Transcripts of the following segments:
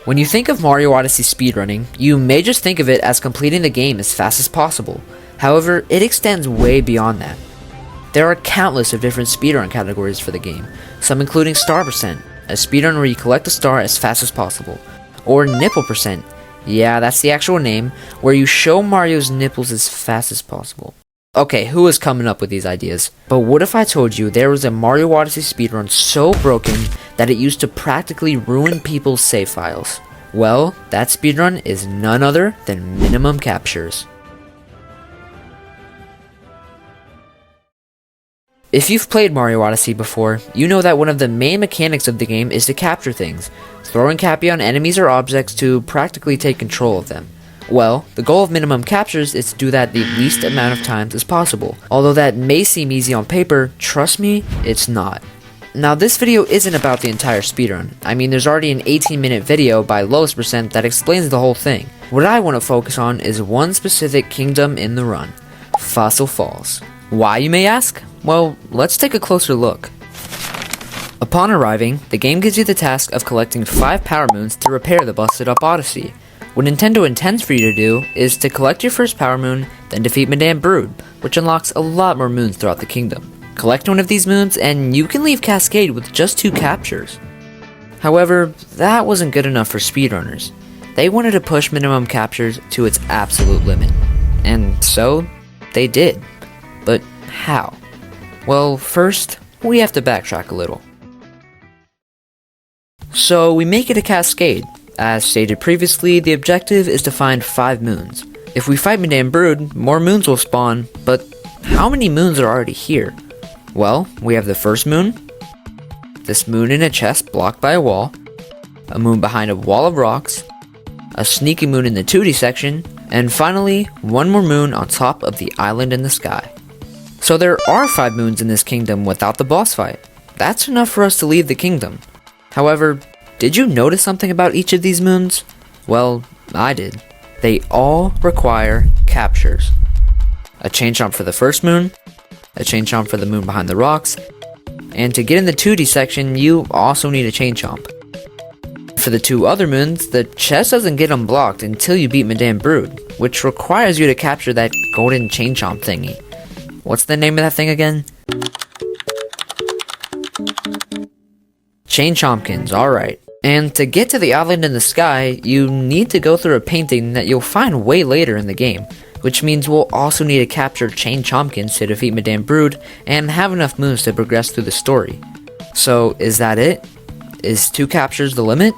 When you think of Mario Odyssey speedrunning, you may just think of it as completing the game as fast as possible. However, it extends way beyond that. There are countless of different speedrun categories for the game, some including Star Percent, a speedrun where you collect a star as fast as possible, or Nipple Percent, yeah, that's the actual name, where you show Mario's nipples as fast as possible. Okay, who is coming up with these ideas? But what if I told you there was a Mario Odyssey speedrun so broken that it used to practically ruin people's save files? Well, that speedrun is none other than minimum captures. If you've played Mario Odyssey before, you know that one of the main mechanics of the game is to capture things, throwing Cappy on enemies or objects to practically take control of them. Well, the goal of minimum captures is to do that the least amount of times as possible. Although that may seem easy on paper, trust me, it's not. Now this video isn't about the entire speedrun. I mean, there's already an 18-minute video by Lowest Percent that explains the whole thing. What I want to focus on is one specific kingdom in the run, Fossil Falls. Why, you may ask? Well, let's take a closer look. Upon arriving, the game gives you the task of collecting 5 power moons to repair the busted up Odyssey. What Nintendo intends for you to do is to collect your first power moon, then defeat Madame Brood, which unlocks a lot more moons throughout the kingdom. Collect one of these moons and you can leave Cascade with just 2 captures. However, that wasn't good enough for speedrunners. They wanted to push minimum captures to its absolute limit. And so, they did. But how? Well, first, we have to backtrack a little. So we make it a Cascade. As stated previously, the objective is to find 5 moons. If we fight Madame Brood, more moons will spawn, but how many moons are already here? Well, we have the first moon, this moon in a chest blocked by a wall, a moon behind a wall of rocks, a sneaky moon in the 2D section, and finally, one more moon on top of the island in the sky. So there are 5 moons in this kingdom without the boss fight. That's enough for us to leave the kingdom. However, did you notice something about each of these moons? Well, I did. They all require captures. A chain chomp for the first moon, a chain chomp for the moon behind the rocks, and to get in the 2D section, you also need a chain chomp. For the 2 other moons, the chest doesn't get unblocked until you beat Madame Brood, which requires you to capture that golden chain chomp thingy. What's the name of that thing again? Chain Chompkins, alright. And to get to the island in the sky, you need to go through a painting that you'll find way later in the game, which means we'll also need to capture Chain Chompkins to defeat Madame Brood and have enough moons to progress through the story. So, is that it? Is 2 captures the limit?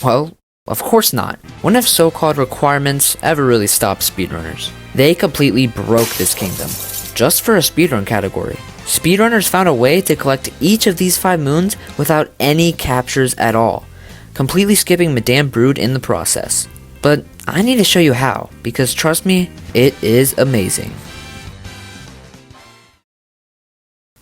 Well, of course not. When have so-called requirements ever really stopped speedrunners? They completely broke this kingdom, just for a speedrun category. Speedrunners found a way to collect each of these 5 moons without any captures at all, completely skipping Madame Brood in the process. But I need to show you how, because trust me, it is amazing.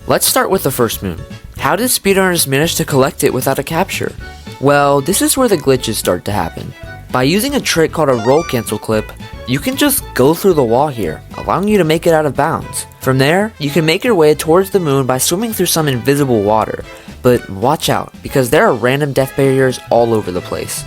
Let's start with the first moon. How did speedrunners manage to collect it without a capture? Well, this is where the glitches start to happen. By using a trick called a roll cancel clip, you can just go through the wall here, allowing you to make it out of bounds. From there, you can make your way towards the moon by swimming through some invisible water, but watch out, because there are random death barriers all over the place.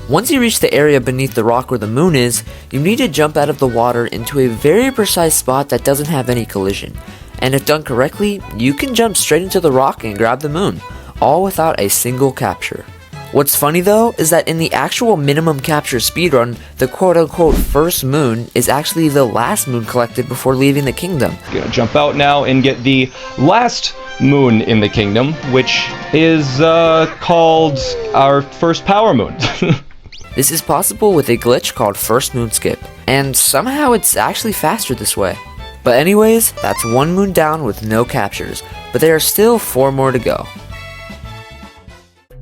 Once you reach the area beneath the rock where the moon is, you need to jump out of the water into a very precise spot that doesn't have any collision, and if done correctly, you can jump straight into the rock and grab the moon, all without a single capture. What's funny though, is that in the actual minimum capture speedrun, the quote-unquote first moon is actually the last moon collected before leaving the kingdom. Gonna jump out now and get the last moon in the kingdom, which is called our first power moon. This is possible with a glitch called First Moon Skip, and somehow it's actually faster this way. But anyways, that's 1 moon down with no captures, but there are still 4 more to go.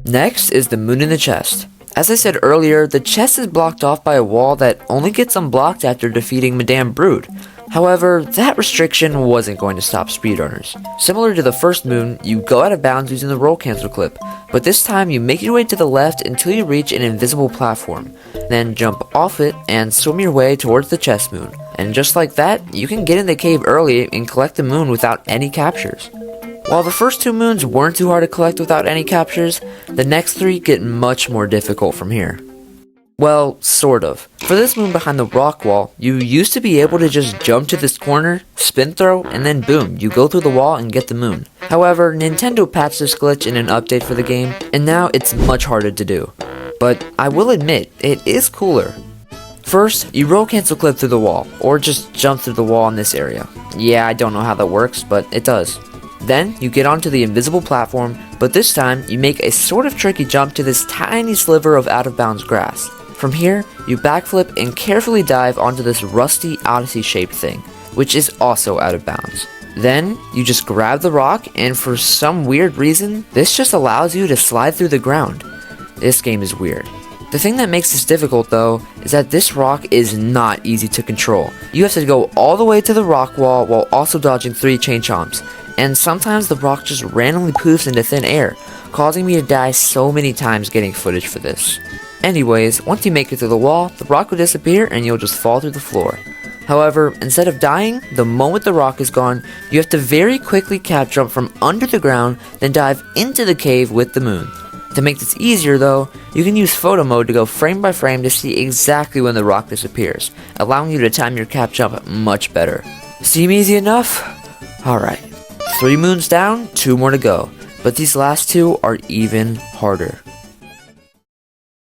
Next is the moon in the chest. As I said earlier, the chest is blocked off by a wall that only gets unblocked after defeating Madame Brood. However, that restriction wasn't going to stop speedrunners. Similar to the first moon, you go out of bounds using the roll cancel clip, but this time you make your way to the left until you reach an invisible platform, then jump off it and swim your way towards the chest moon. And just like that, you can get in the cave early and collect the moon without any captures. While the first 2 moons weren't too hard to collect without any captures, the next 3 get much more difficult from here. Well, sort of. For this moon behind the rock wall, you used to be able to just jump to this corner, spin throw, and then boom, you go through the wall and get the moon. However, Nintendo patched this glitch in an update for the game, and now it's much harder to do. But I will admit, it is cooler. First, you roll cancel clip through the wall, or just jump through the wall in this area. Yeah, I don't know how that works, but it does. Then, you get onto the invisible platform, but this time, you make a sort of tricky jump to this tiny sliver of out-of-bounds grass. From here, you backflip and carefully dive onto this rusty Odyssey-shaped thing, which is also out of bounds. Then, you just grab the rock, and for some weird reason, this just allows you to slide through the ground. This game is weird. The thing that makes this difficult though, is that this rock is not easy to control. You have to go all the way to the rock wall while also dodging 3 chain chomps, and sometimes the rock just randomly poofs into thin air, causing me to die so many times getting footage for this. Anyways, once you make it through the wall, the rock will disappear and you'll just fall through the floor. However, instead of dying, the moment the rock is gone, you have to very quickly cap jump from under the ground, then dive into the cave with the moon. To make this easier though, you can use photo mode to go frame by frame to see exactly when the rock disappears, allowing you to time your cap jump much better. Seem easy enough? Alright. 3 moons down, 2 more to go, but these last 2 are even harder.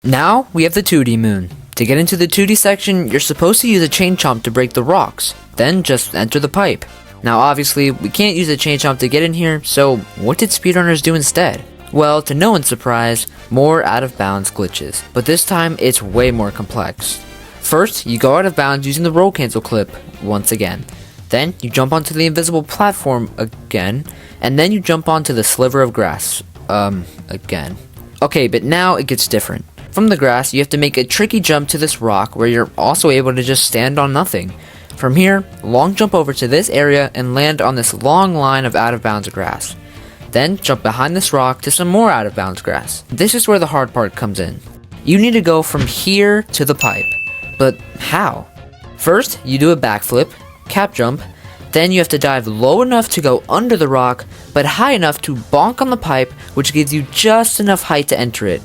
Now, we have the 2D moon. To get into the 2D section, you're supposed to use a chain chomp to break the rocks, then just enter the pipe. Now obviously, we can't use a chain chomp to get in here, so what did speedrunners do instead? Well, to no one's surprise, more out of bounds glitches, but this time it's way more complex. First, you go out of bounds using the roll cancel clip, once again. Then, you jump onto the invisible platform again, and then you jump onto the sliver of grass, again. Okay, but now it gets different. From the grass, you have to make a tricky jump to this rock where you're also able to just stand on nothing. From here, long jump over to this area and land on this long line of out of bounds grass. Then jump behind this rock to some more out of bounds grass. This is where the hard part comes in. You need to go from here to the pipe. But how? First, you do a backflip, cap jump, then you have to dive low enough to go under the rock, but high enough to bonk on the pipe, which gives you just enough height to enter it.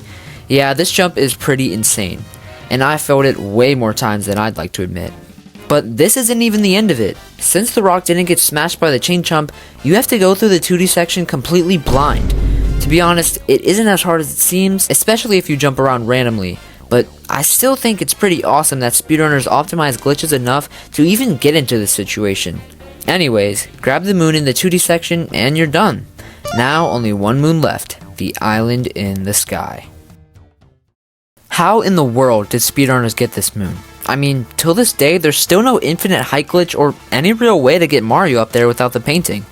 Yeah, this jump is pretty insane, and I failed it way more times than I'd like to admit. But this isn't even the end of it. Since the rock didn't get smashed by the chain chomp, you have to go through the 2D section completely blind. To be honest, it isn't as hard as it seems, especially if you jump around randomly, but I still think it's pretty awesome that speedrunners optimize glitches enough to even get into this situation. Anyways, grab the moon in the 2D section and you're done. Now only 1 moon left, the island in the sky. How in the world did speedrunners get this moon? I mean, till this day, there's still no infinite height glitch or any real way to get Mario up there without the painting.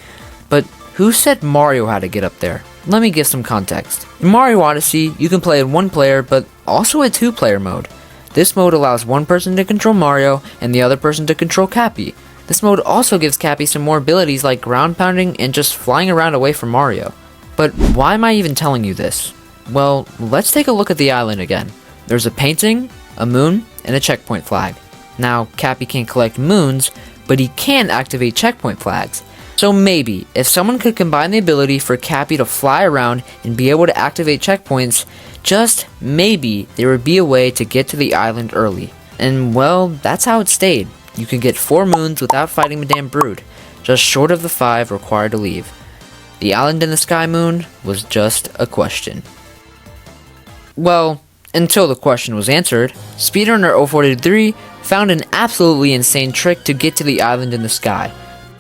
But who said Mario had to get up there? Let me give some context. In Mario Odyssey, you can play in 1 player, but also a 2-player mode. This mode allows one person to control Mario and the other person to control Cappy. This mode also gives Cappy some more abilities like ground pounding and just flying around away from Mario. But why am I even telling you this? Well, let's take a look at the island again. There's a painting, a moon, and a checkpoint flag. Now, Cappy can't collect moons, but he can activate checkpoint flags. So maybe, if someone could combine the ability for Cappy to fly around and be able to activate checkpoints, just maybe there would be a way to get to the island early. And well, that's how it stayed. You could get 4 moons without fighting Madame Brood, just short of the 5 required to leave. The island in the sky moon was just a question. Well, until the question was answered, speedrunner 043 found an absolutely insane trick to get to the island in the sky.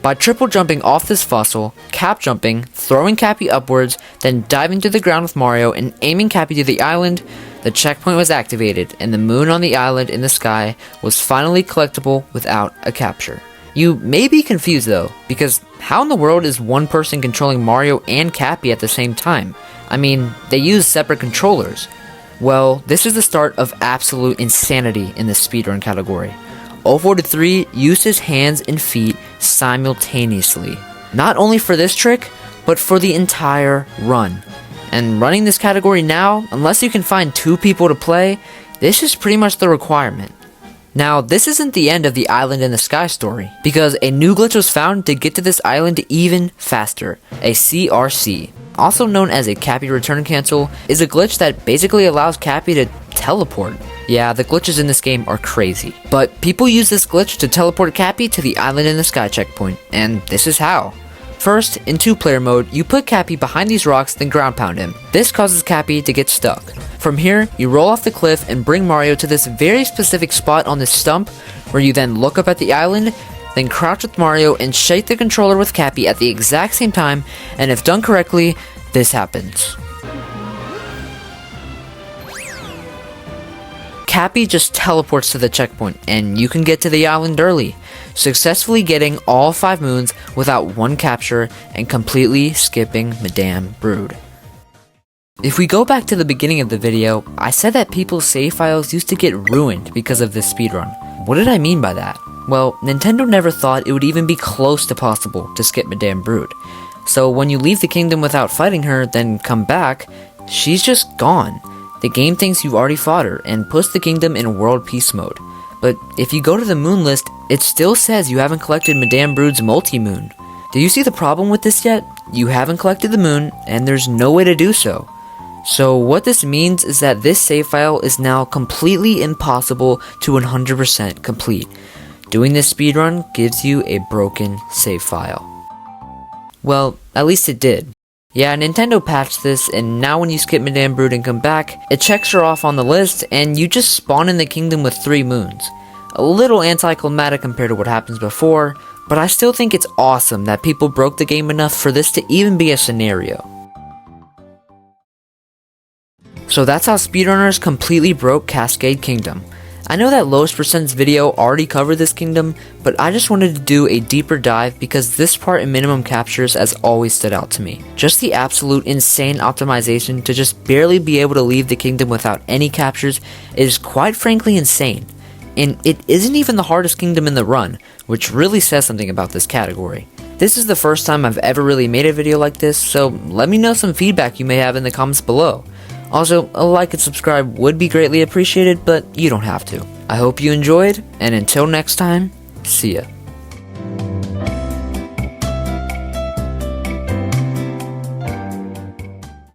By triple jumping off this fossil, cap jumping, throwing Cappy upwards, then diving to the ground with Mario and aiming Cappy to the island, the checkpoint was activated and the moon on the island in the sky was finally collectible without a capture. You may be confused though, because how in the world is one person controlling Mario and Cappy at the same time? I mean, they use separate controllers. Well, this is the start of absolute insanity in the speedrun category. 043 used his hands and feet simultaneously. Not only for this trick, but for the entire run. And running this category now, unless you can find 2 people to play, this is pretty much the requirement. Now, this isn't the end of the Island in the Sky story, because a new glitch was found to get to this island even faster, a CRC. Also known as a Cappy Return Cancel, is a glitch that basically allows Cappy to teleport. Yeah, the glitches in this game are crazy. But people use this glitch to teleport Cappy to the Island in the Sky checkpoint, and this is how. First, in 2-player mode, you put Cappy behind these rocks, then ground pound him. This causes Cappy to get stuck. From here, you roll off the cliff and bring Mario to this very specific spot on this stump, where you then look up at the island, then crouch with Mario and shake the controller with Cappy at the exact same time, and if done correctly, this happens. Cappy just teleports to the checkpoint, and you can get to the island early, successfully getting all 5 moons without one capture and completely skipping Madame Brood. If we go back to the beginning of the video, I said that people's save files used to get ruined because of this speedrun. What did I mean by that? Well, Nintendo never thought it would even be close to possible to skip Madame Brood. So when you leave the kingdom without fighting her, then come back, she's just gone. The game thinks you've already fought her and puts the kingdom in world peace mode. But if you go to the moon list, it still says you haven't collected Madame Brood's multi-moon. Do you see the problem with this yet? You haven't collected the moon, and there's no way to do so. So what this means is that this save file is now completely impossible to 100% complete. Doing this speedrun gives you a broken save file. Well, at least it did. Yeah, Nintendo patched this, and now when you skip Madame Brood and come back, it checks her off on the list, and you just spawn in the kingdom with 3 moons. A little anticlimactic compared to what happens before, but I still think it's awesome that people broke the game enough for this to even be a scenario. So that's how speedrunners completely broke Cascade Kingdom. I know that Lowest Percent's video already covered this kingdom, but I just wanted to do a deeper dive because this part in minimum captures has always stood out to me. Just the absolute insane optimization to just barely be able to leave the kingdom without any captures is quite frankly insane. And it isn't even the hardest kingdom in the run, which really says something about this category. This is the first time I've ever really made a video like this, so let me know some feedback you may have in the comments below. Also, a like and subscribe would be greatly appreciated, but you don't have to. I hope you enjoyed, and until next time, see ya.